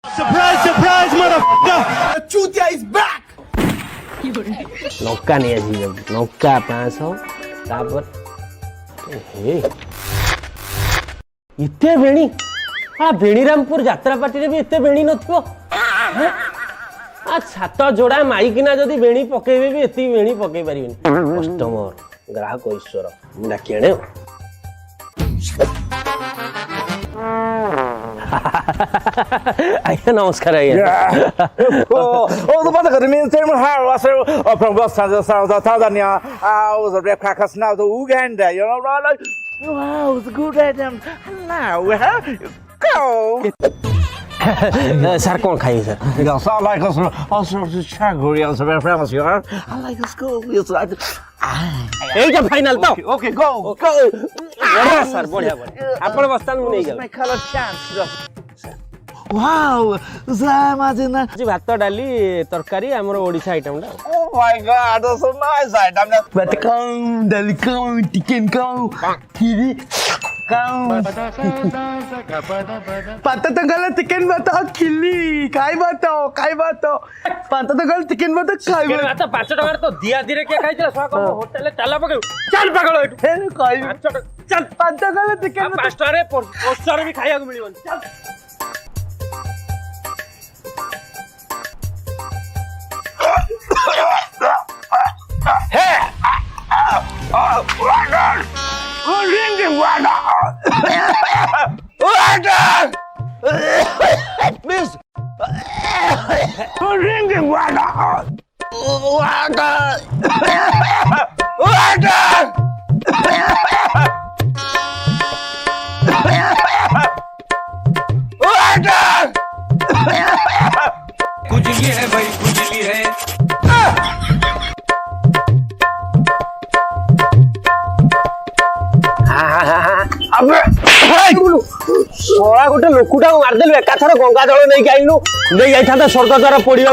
Surprise, surprise, motherfucker! The chutiyais back! नौका नहीं आजी नौका 500 तापर हे इते बेणी आ बेणीरामपुर यात्रा पार्टी रे भी इते बेणी नथिबो आ छात जोड़ा माइकिना जदी बेणी पकेबे भी एती बेणी पकेई परिबिनी कस्टमर ग्राहक ईश्वर डाकी आणे आया नमस्कार आया the bottom of the military house from Tanzania. I was a red crackers now to Uganda, you know, like, wow, it's a good item. Now, go. Sir कौन खाई sir Yes, I like us also to Chaguri, also very famous, you are. I like us go. Yes, like, এই যে final তো okay, go. বড়িয়া sir বড়িয়া আপন বস্তান মু নেই গেল My color chance. Wow, imagine that. জি ভাত ডালি তরকারি আমার ওড়িশা আইটেমটা Oh my God, that's so nice item. Batakang, dalikang, chicken kang, kiri kang. Pata tanggal chicken bata kili. Kai bata. Pata tanggal chicken bata kai bata. আচ্ছা 5 টাকার তো দিয়া দিরে কে খাইছিল সব হোটেলে তালা পকাই চল পাগল এটু Kai 5 টাকা চল pata tanggal chicken bata. 5 টাকারে পোস্টারে भी খাইବାକୁ মিলিবনি চল Miss, ringing water. खुजली है भाई खुजली है सोळा गोटे लोकुटा मारदेलु एकाथर गंगा जल नहीं आइलु नहीं जाइथा स्वर्ग द्वार पड़िया